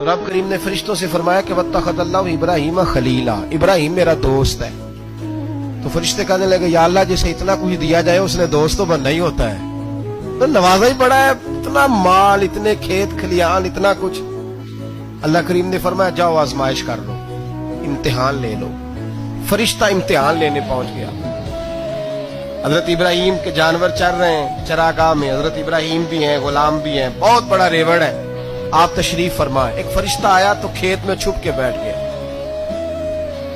रब करीम ने फरिश्तों से फरमाया कि वत्तखज़ल्लाहु इब्राहीम खलीला, इब्राहिम मेरा दोस्त है। तो फरिश्ते कहने लगे या अल्लाह जिसे इतना कुछ दिया जाए उसने दोस्त तो बनना ही होता है, तो नवाजा ही पड़ा है, इतना माल, इतने खेत खलियान, इतना कुछ। अल्लाह करीम ने फरमाया जाओ आजमाइश कर लो, इम्तिहान ले लो। फरिश्ता इम्तिहान लेने पहुंच गया। हजरत इब्राहिम के जानवर चर रहे हैं चरागाह में, हजरत इब्राहिम भी हैं, गुलाम भी हैं, बहुत बड़ा रेवड़ है। आप तशरीफ फरमाए। एक फरिश्ता आया तो खेत में छुप के बैठ गया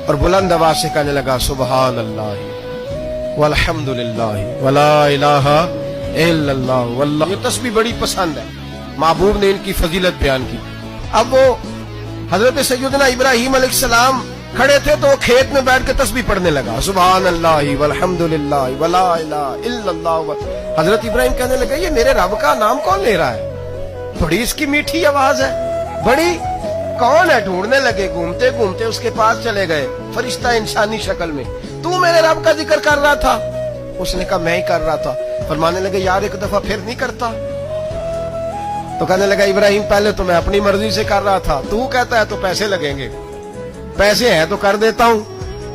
और बुलंद आवाज से कहने लगा सुबहान अल्लाह वल्हम्दुलिल्लाह वला इलाहा इल्लल्लाह वल्लाह। ये तस्बीह बड़ी पसंद है, महबूब ने इनकी फजीलत बयान की। अब वो हजरत सैयदना इब्राहिम अलैहिस्सलाम खड़े थे तो वो खेत में बैठ के तस्बीह पढ़ने लगा सुबहान अल्लाह वल्हम्दुलिल्लाह वला इलाहा इल्लल्लाह। हजरत इब्राहिम कहने लगे ये मेरे रब का नाम कौन ले रहा है, बड़ी इसकी मीठी आवाज है, बड़ी कौन है। ढूंढने लगे, घूमते घूमते उसके पास चले गए। फरिश्ता इंसानी शक्ल में, तू मेरे रब का जिक्र कर रहा था? उसने कहा मैं ही कर रहा था। फरमाने लगे यार एक दफा फिर नहीं करता? तो कहने लगा इब्राहिम पहले तो मैं अपनी मर्जी से कर रहा था, तू कहता है तो पैसे लगेंगे, पैसे हैं तो कर देता हूँ।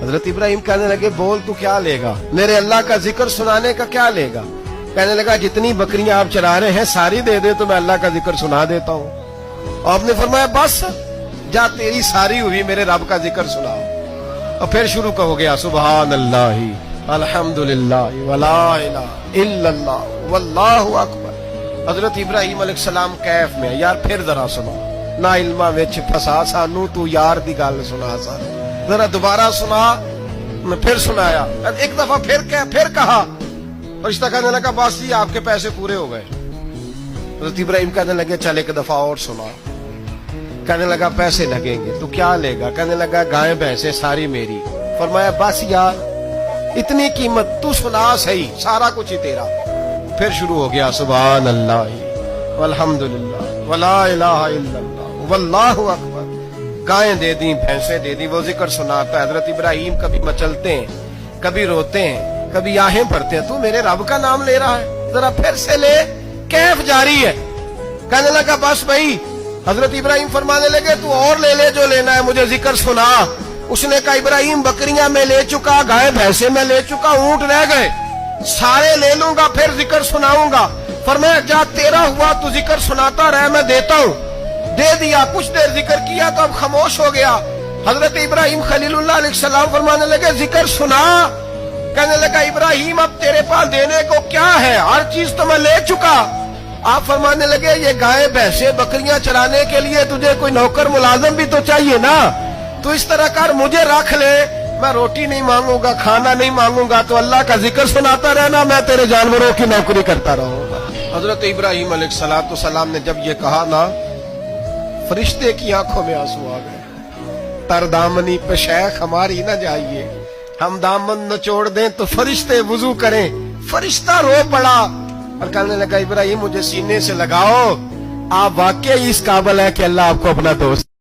हजरत इब्राहिम कहने लगे बोल तू क्या लेगा, मेरे अल्लाह का जिक्र सुनाने का क्या लेगा? कहने लगा जितनी बकरियां आप चरा रहे हैं सारी दे दे तो मैं अल्लाह का जिक्र सुना देता हूँ। आपने फरमाया बस जा तेरी सारी हुई, मेरे रब का जिक्र सुनाओ। और फिर शुरू हो गया सुबहान अल्लाह अल्हम्दुलिल्लाह वला इलाहा इल्लल्लाह वल्लाहु अकबर। हजरत इब्राहिम अलैहिस्सलाम कैफ में, यार फिर जरा सुना, ना इल्मा विच फसा सानू, तू यार दी गल सुना सा, जरा दोबारा सुना। मैं फिर सुनाया, एक दफा फिर कहा। फरिश्ता कहने लगा बस जी आपके पैसे पूरे हो गए। हज़रत इब्राहिम कहने लगे चल एक दफा और सुना। कहने लगा पैसे लगेंगे, तो क्या लेगा? कहने लगा गाय भैंसे सारी मेरी। फरमाया बस यार इतनी कीमत, तू सुना सही, सारा कुछ ही तेरा। फिर शुरू हो गया सुभान अल्लाह वल्हम्दुलिल्लाह वला इलाहा इल्लल्लाह वल्लाहु अकबर। गायें दे दी, भैंसे दे दी, वो जिक्र सुनाता है। हजरत इब्राहिम कभी मचलते हैं, कभी रोते हैं, कभी आहें भरते हैं, तू मेरे रब का नाम ले रहा है, जरा फिर से ले। कैफ जारी है। कहने लगा बस भाई। हजरत इब्राहिम फरमाने लगे तू और ले ले जो लेना है, मुझे जिक्र सुना। उसने कहा इब्राहिम बकरियां मैं ले चुका, गाय भैंसे मैं ले चुका, ऊंट रह गए, सारे ले लूंगा फिर जिक्र सुनाऊंगा। फरमाया जा तेरा हुआ तू जिक्र सुनाता रह, मैं देता हूँ। दे दिया, कुछ देर जिक्र किया तो अब खामोश हो गया। हजरत इब्राहिम खलीलुल्लाह अलैहिस्सलाम फरमाने लगे जिक्र सुना। कहने लगा इब्राहिम अब तेरे पास देने को क्या है, हर चीज तो मैं ले चुका। आप फरमाने लगे ये गाय भैंसे बकरियां चराने के लिए तुझे कोई नौकर मुलाजिम भी तो चाहिए ना, तो इस तरह कर मुझे रख ले, मैं रोटी नहीं मांगूंगा, खाना नहीं मांगूंगा, तो अल्लाह का जिक्र सुनाता रहना, मैं तेरे जानवरों की नौकरी करता रहूंगा। हजरत इब्राहिम अलैहिस्सलाम ने जब ये कहा ना, फरिश्ते की आंखों में आंसू आ गए। तरदामनी पे शेख हमारी ना जाइए, हम दामन नचोड़ दें तो फरिश्ते वुजू करें। फरिश्ता रो पड़ा और कहने लगा इब्राहिम मुझे सीने से लगाओ, आप वाकई इस काबिल है कि अल्लाह आपको अपना दोस्त